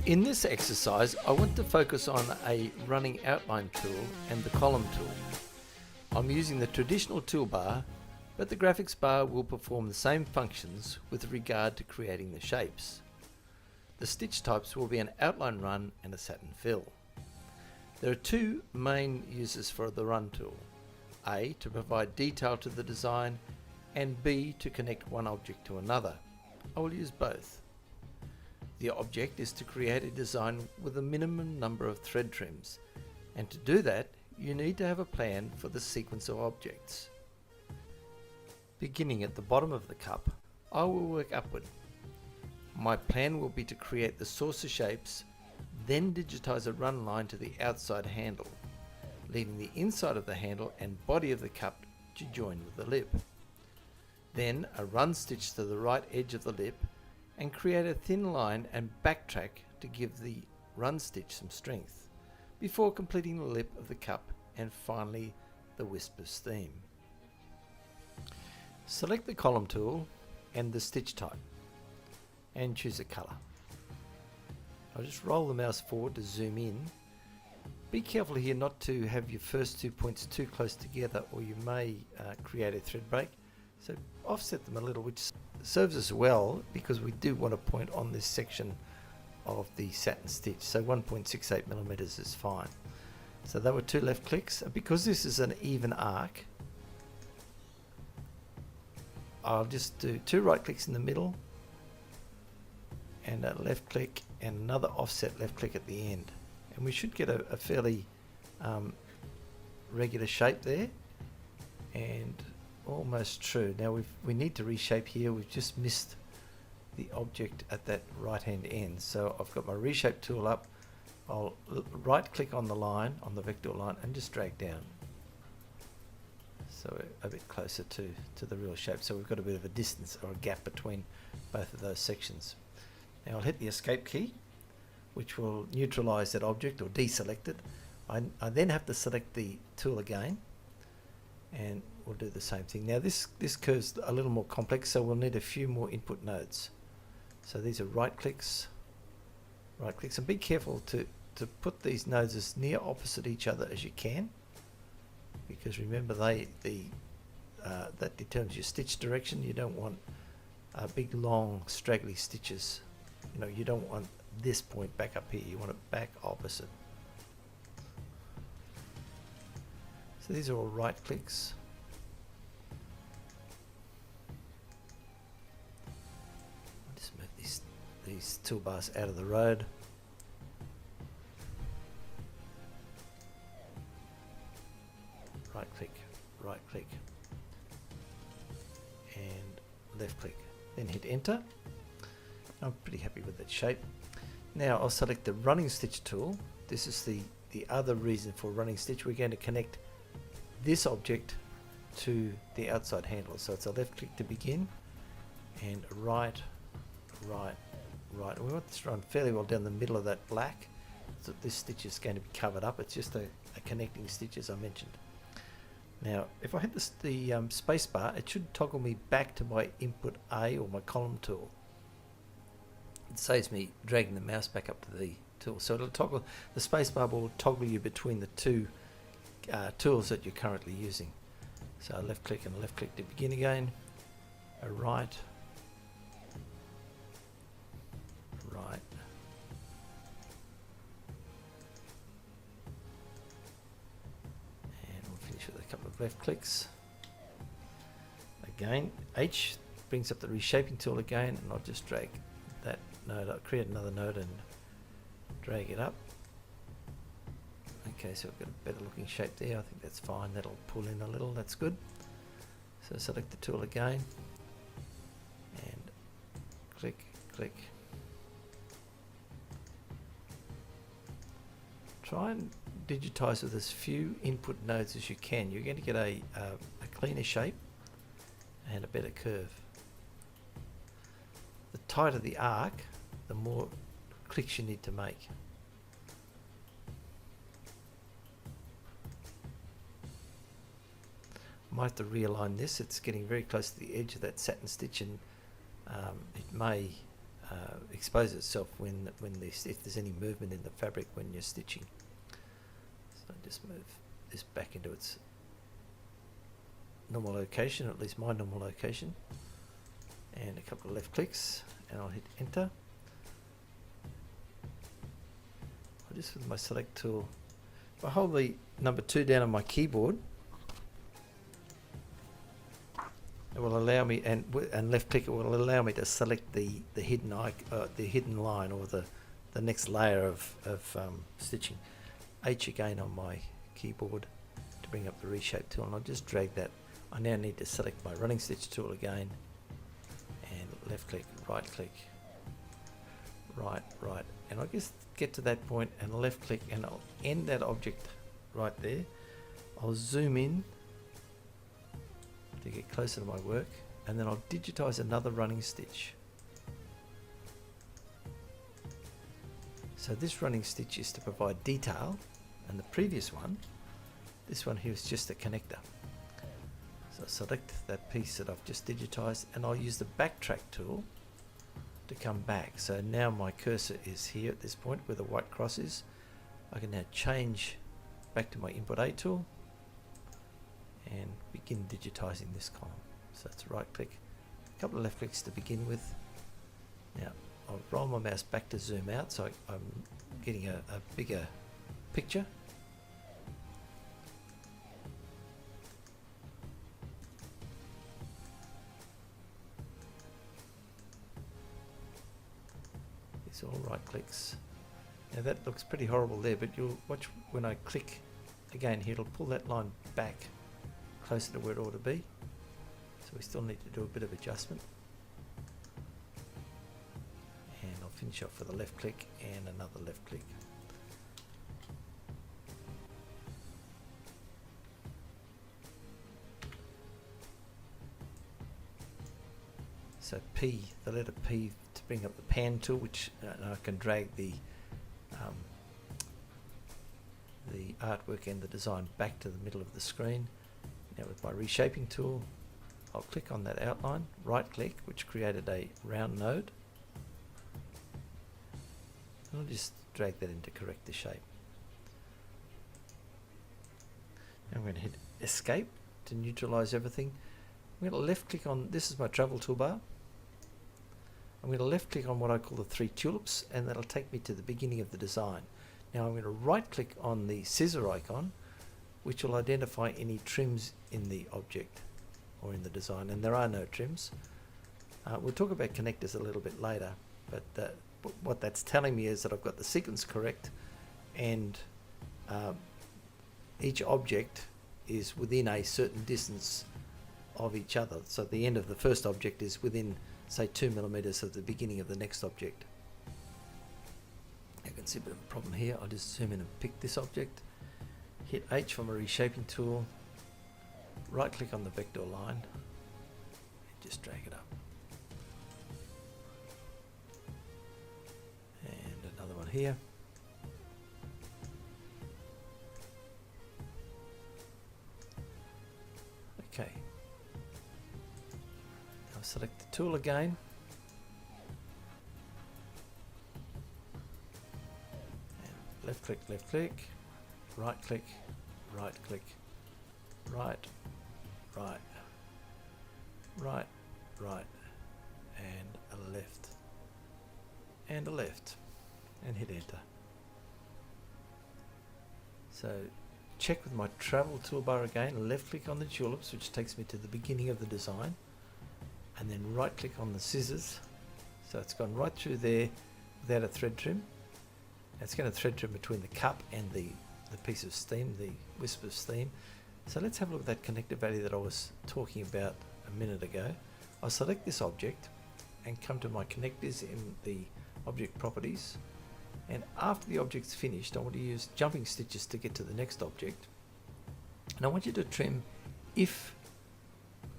In this exercise, I want to focus on a running outline tool and the column tool. I'm using the traditional toolbar, but the graphics bar will perform the same functions with regard to creating the shapes. The stitch types will be an outline run and a satin fill. There are two main uses for the run tool. A, to provide detail to the design, and B, to connect one object to another. I will use both. The object is to create a design with a minimum number of thread trims, and to do that you need to have a plan for the sequence of objects. Beginning at the bottom of the cup, I will work upward. My plan will be to create the saucer shapes, then digitize a run line to the outside handle, leaving the inside of the handle and body of the cup to join with the lip. Then a run stitch to the right edge of the lip and create a thin line and backtrack to give the run stitch some strength, before completing the lip of the cup and finally the wisp of steam. Select the column tool and the stitch type and choose a colour. I'll just roll the mouse forward to zoom in. Be careful here not to have your first 2 points too close together, or you may create a thread break. So offset them a little, which serves us well because we do want a point on this section of the satin stitch. So 1.68 millimeters is fine. So there were 2 left clicks. Because this is an even arc, I'll just do 2 right clicks in the middle and a left click and another offset left click at the end, and we should get a fairly regular shape there, and almost true. Now we need to reshape here. We've just missed the object at that right hand end, so I've got my reshape tool up. I'll right click on the line, on the vector line, and just drag down so we're a bit closer to the real shape, so we've got a bit of a distance or a gap between both of those sections. Now I'll hit the escape key, which will neutralize that object or deselect it. I then have to select the tool again, and we'll do the same thing. Now this curve's a little more complex, so we'll need a few more input nodes. So these are right clicks, and be careful to put these nodes as near opposite each other as you can, because remember that determines your stitch direction. You don't want big long straggly stitches. You don't want this point back up here, you want it back opposite. So these are all right clicks. I'll just move these toolbars out of the road. Right click, and left click, then hit enter. I'm pretty happy with that shape. Now I'll select the running stitch tool. This is the other reason for running stitch. We're going to connect this object to the outside handle. So it's a left click to begin, and right. And we want this to run fairly well down the middle of that black, so this stitch is going to be covered up. It's just a connecting stitch, as I mentioned. Now if I hit the space bar, it should toggle me back to my input A, or my column tool. It saves me dragging the mouse back up to the tool. So it'll toggle, the space bar will toggle you between the two tools that you're currently using. So a left click and a left click to begin again, a right, and we'll finish with a couple of left clicks. Again, H brings up the reshaping tool again, and I'll just drag that node up, create another node and drag it up. Okay, so we've got a better looking shape there. I think that's fine. That'll pull in a little. That's good. So select the tool again and click. Try and digitize with as few input nodes as you can. You're going to get a cleaner shape and a better curve. The tighter the arc, the more clicks you need to make. Might have to realign this. It's getting very close to the edge of that satin stitch, and it may expose itself if there's any movement in the fabric when you're stitching. So just move this back into its normal location, or at least my normal location, and a couple of left clicks, and I'll hit enter. I'll just with my select tool, if I hold the number 2 down on my keyboard, it will allow me, and left click, it will allow me to select the hidden line, or the next layer of stitching. H again on my keyboard to bring up the reshape tool, and I'll just drag that. I now need to select my running stitch tool again, and left click, right, and I'll just get to that point and left click, and I'll end that object right there. I'll zoom in to get closer to my work, and then I'll digitize another running stitch. So this running stitch is to provide detail, and the previous one, this one here, is just a connector. So select that piece that I've just digitized, and I'll use the backtrack tool to come back. So now my cursor is here at this point where the white cross is. I can now change back to my input A tool and begin digitizing this column. So it's right click, a couple of left clicks to begin with. Now I'll roll my mouse back to zoom out, so I'm getting a bigger picture. It's all right clicks. Now that looks pretty horrible there, but you'll watch when I click again here, it'll pull that line back closer to where it ought to be. So we still need to do a bit of adjustment. And I'll finish off with a left click and another left click. So P, the letter P, to bring up the pan tool, which I can drag the artwork and the design back to the middle of the screen. Now with my reshaping tool, I'll click on that outline, right click, which created a round node, and I'll just drag that in to correct the shape. I'm going to hit escape to neutralize everything. I'm going to left click on, this is my travel toolbar. I'm going to left click on what I call the 3 tulips, and that'll take me to the beginning of the design. Now I'm going to right click on the scissor icon, which will identify any trims in the object or in the design, and there are no trims. We'll talk about connectors a little bit later, but what that's telling me is that I've got the sequence correct, and each object is within a certain distance of each other. So the end of the first object is within, say, 2 millimeters of the beginning of the next object. You can see a bit of a problem here. I'll just zoom in and pick this object, hit H from a reshaping tool, right click on the vector line, and just drag it up. And another one here. Okay. I'll select the tool again. And left click, right click, right click, right, and a left, and hit enter. So check with my travel toolbar again, left click on the tulips, which takes me to the beginning of the design, and then right click on the scissors. So it's gone right through there without a thread trim. It's going to thread trim between the cup and the piece of steam, the wisp of steam. So let's have a look at that connector value that I was talking about a minute ago. I'll select this object and come to my connectors in the object properties, and after the object's finished, I want to use jumping stitches to get to the next object, and I want you to trim if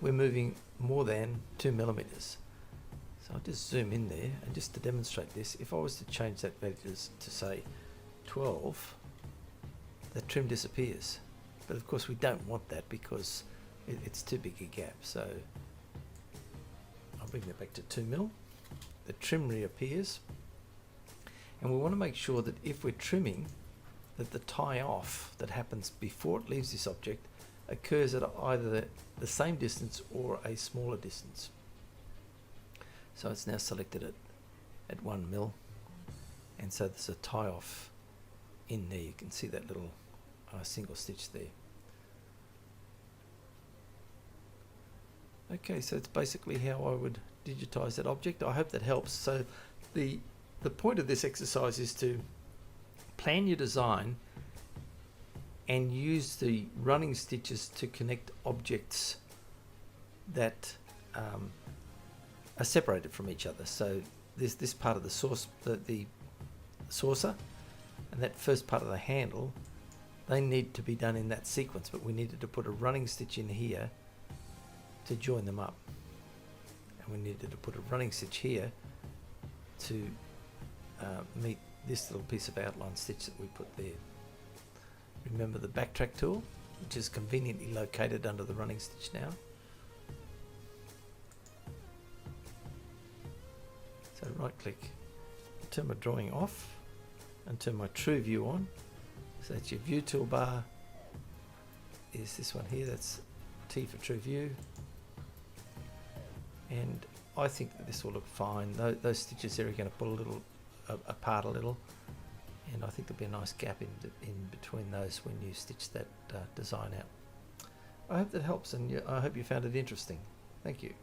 we're moving more than 2 millimeters. So I'll just zoom in there, and just to demonstrate this, if I was to change that value to say 12, the trim disappears. But of course we don't want that because it's too big a gap. So I'll bring that back to 2 mil. the trim reappears. And we want to make sure that if we're trimming, that the tie off that happens before it leaves this object occurs at either the same distance or a smaller distance. So it's now selected at 1 mil, and so there's a tie off in there. You can see that little single stitch there. Okay, so it's basically how I would digitize that object. I hope that helps. So the point of this exercise is to plan your design and use the running stitches to connect objects that are separated from each other. So there's this part of the saucer, and that first part of the handle, they need to be done in that sequence, but we needed to put a running stitch in here to join them up, and we needed to put a running stitch here to meet this little piece of outline stitch that we put there. Remember the backtrack tool, which is conveniently located under the running stitch now. So right click, turn my drawing off and turn my true view on. So that's your view toolbar, is this one here, that's T for true view. And I think that this will look fine. Those stitches there are going to pull a little apart a little, and I think there'll be a nice gap in between those when you stitch that design out. I hope that helps, and I hope you found it interesting. Thank you.